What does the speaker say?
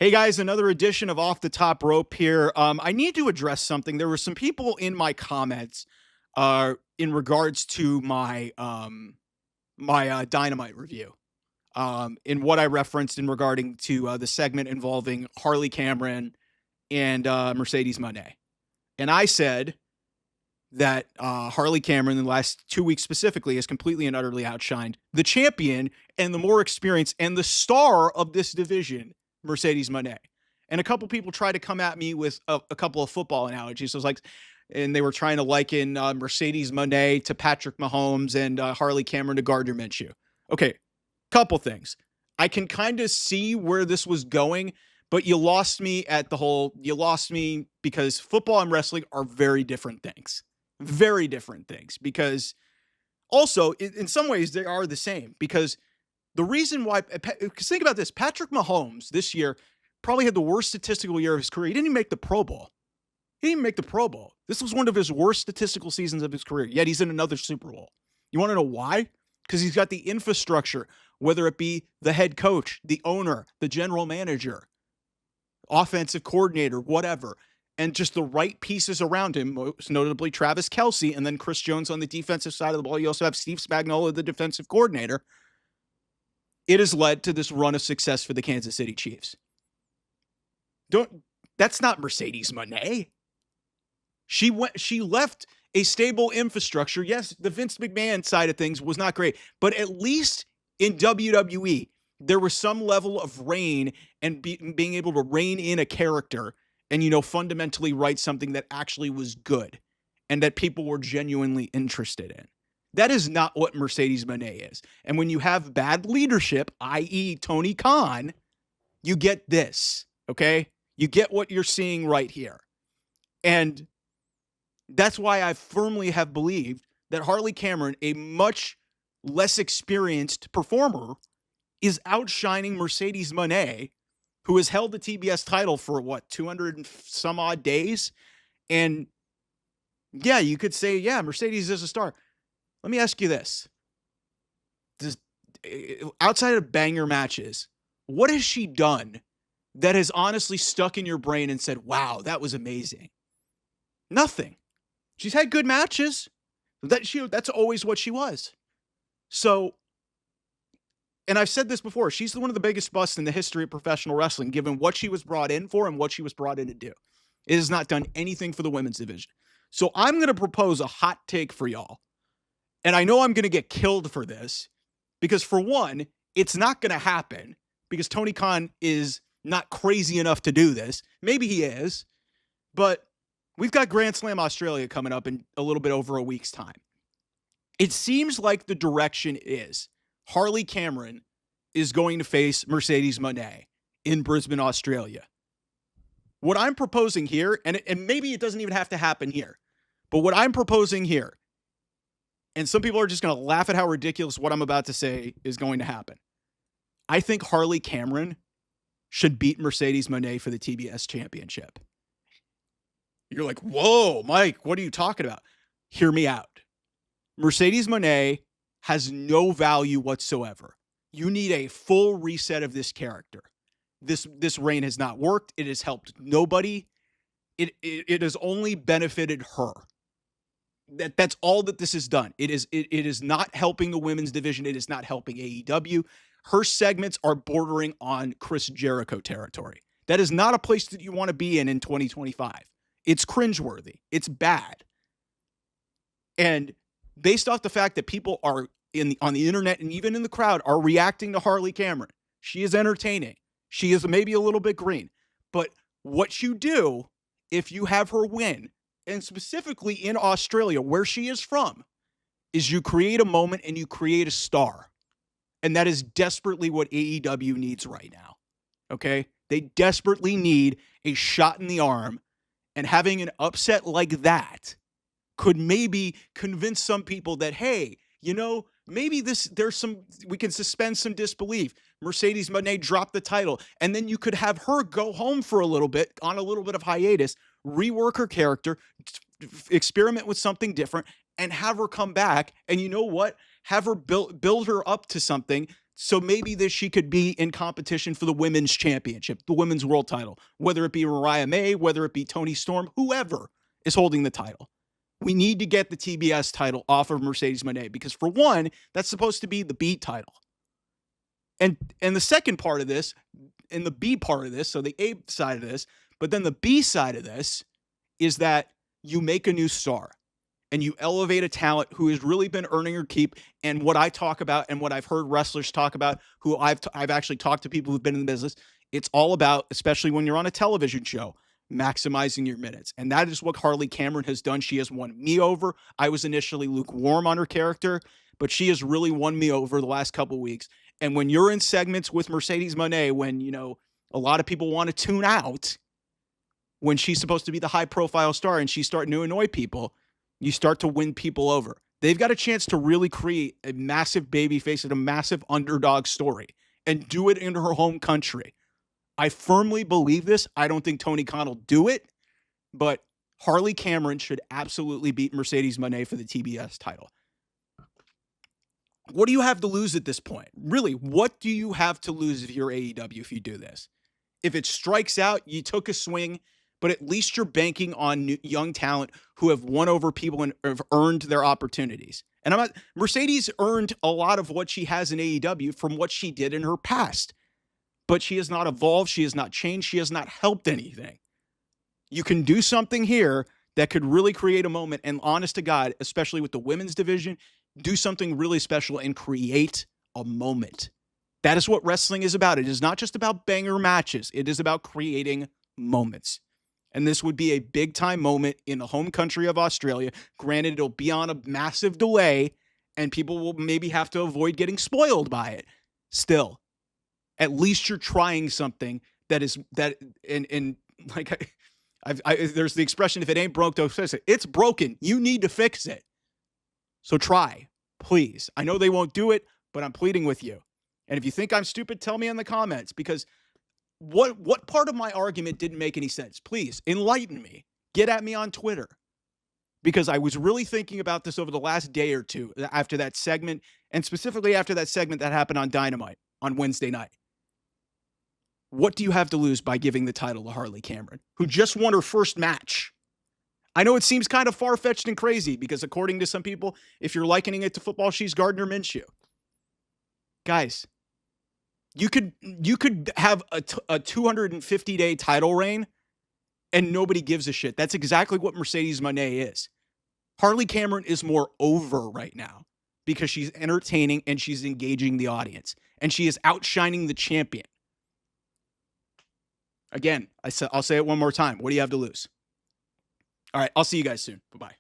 Hey guys, another edition of Off the Top Rope here. I need to address something. There were some people in my comments in regards to my Dynamite review. In what I referenced in regarding to the segment involving Harley Cameron and Mercedes Mone. And I said that Harley Cameron in the last 2 weeks specifically has completely and utterly outshined the champion and the more experienced and the star of this division, Mercedes Mone. And a couple people tried to come at me with a couple of football analogies. So it was like, and they were trying to liken Mercedes Mone to Patrick Mahomes and Harley Cameron to Gardner Minshew. Okay, couple things. I can kind of see where this was going, but you lost me because football and wrestling are very different things. Very different things, because also in some ways they are the same, because the reason why, because think about this, Patrick Mahomes this year probably had the worst statistical year of his career. He didn't even make the Pro Bowl. He didn't even make the Pro Bowl. This was one of his worst statistical seasons of his career, yet he's in another Super Bowl. You want to know why? Because he's got the infrastructure, whether it be the head coach, the owner, the general manager, offensive coordinator, whatever, and just the right pieces around him, most notably Travis Kelce, and then Chris Jones on the defensive side of the ball. You also have Steve Spagnuolo, the defensive coordinator. It has led to this run of success for the Kansas City Chiefs. That's not Mercedes Mone. She left a stable infrastructure. Yes, the Vince McMahon side of things was not great, but at least in WWE, there was some level of reign and being able to rein in a character and, fundamentally write something that actually was good and that people were genuinely interested in. That is not what Mercedes Mone is. And when you have bad leadership, i.e. Tony Khan, you get this, okay? You get what you're seeing right here. And that's why I firmly have believed that Harley Cameron, a much less experienced performer, is outshining Mercedes Mone, who has held the TBS title for 200 and some odd days. And yeah, you could say, yeah, Mercedes is a star. Let me ask you this. Outside of banger matches, what has she done that has honestly stuck in your brain and said, wow, that was amazing? Nothing. She's had good matches. That's always what she was. So, and I've said this before, she's one of the biggest busts in the history of professional wrestling, given what she was brought in for and what she was brought in to do. It has not done anything for the women's division. So I'm going to propose a hot take for y'all. And I know I'm going to get killed for this because, for one, it's not going to happen because Tony Khan is not crazy enough to do this. Maybe he is, but we've got Grand Slam Australia coming up in a little bit over a week's time. It seems like the direction is Harley Cameron is going to face Mercedes Mone in Brisbane, Australia. What I'm proposing here, and maybe it doesn't even have to happen here, but what I'm proposing here, and some people are just going to laugh at how ridiculous what I'm about to say is going to happen. I think Harley Cameron should beat Mercedes Mone for the TBS championship. You're like, whoa, Mike, what are you talking about? Hear me out. Mercedes Mone has no value whatsoever. You need a full reset of this character. This reign has not worked. It has helped nobody. It has only benefited her. That's all that this has done. It is not helping the women's division. It is not helping AEW. Her segments are bordering on Chris Jericho territory. That is not a place that you want to be in 2025. It's cringeworthy. It's bad. And based off the fact that people are on the internet and even in the crowd are reacting to Harley Cameron, she is entertaining. She is maybe a little bit green. But what you do if you have her win, and specifically in Australia, where she is from, is you create a moment and you create a star. And that is desperately what AEW needs right now. Okay? They desperately need a shot in the arm, and having an upset like that could maybe convince some people that, hey, maybe we can suspend some disbelief. Mercedes Mone dropped the title, and then you could have her go home for a little bit, on a little bit of hiatus, rework her character, experiment with something different, and have her come back. And you know what? Have her build her up to something So maybe she could be in competition for the women's championship, the women's world title, whether it be Mariah May, whether it be Toni Storm, whoever is holding the title. We need to get the TBS title off of Mercedes Mone because, for one, that's supposed to be the B title. And the second part of this, and the B part of this, so the A side of this, but then the B side of this is that you make a new star and you elevate a talent who has really been earning her keep. And what I talk about and what I've heard wrestlers talk about, who I've actually talked to people who've been in the business, it's all about, especially when you're on a television show, maximizing your minutes. And that is what Harley Cameron has done. She has won me over. I was initially lukewarm on her character, but she has really won me over the last couple of weeks. And when you're in segments with Mercedes Mone, when, you know, a lot of people want to tune out, when she's supposed to be the high profile star and she's starting to annoy people, you start to win people over. They've got a chance to really create a massive baby face and a massive underdog story and do it in her home country. I firmly believe this. I don't think Tony Khan will do it, but Harley Cameron should absolutely beat Mercedes Mone for the TBS title. What do you have to lose at this point? Really, what do you have to lose if you're AEW if you do this? If it strikes out, you took a swing, but at least you're banking on young talent who have won over people and have earned their opportunities. And Mercedes earned a lot of what she has in AEW from what she did in her past. But she has not evolved. She has not changed. She has not helped anything. You can do something here that could really create a moment. And honest to God, especially with the women's division, do something really special and create a moment. That is what wrestling is about. It is not just about banger matches. It is about creating moments. And this would be a big time moment in the home country of Australia. Granted, it'll be on a massive delay and people will maybe have to avoid getting spoiled by it. Still, at least you're trying something that is that, and like there's the expression, if it ain't broke, don't fix it. It's broken. You need to fix it. So try, please. I know they won't do it, but I'm pleading with you. And if you think I'm stupid, tell me in the comments, because what part of my argument didn't make any sense? Please enlighten me. Get at me on Twitter, because I was really thinking about this over the last day or two after that segment, and specifically after that segment that happened on Dynamite on Wednesday night. What do you have to lose by giving the title to Harley Cameron, who just won her first match? I know it seems kind of far-fetched and crazy because, according to some people, if you're likening it to football, she's Gardner Minshew. Guys, you could have a 250-day title reign and nobody gives a shit. That's exactly what Mercedes Mone is. Harley Cameron is more over right now because she's entertaining and she's engaging the audience, and she is outshining the champion. Again, I'll say it one more time. What do you have to lose? All right, I'll see you guys soon. Bye-bye.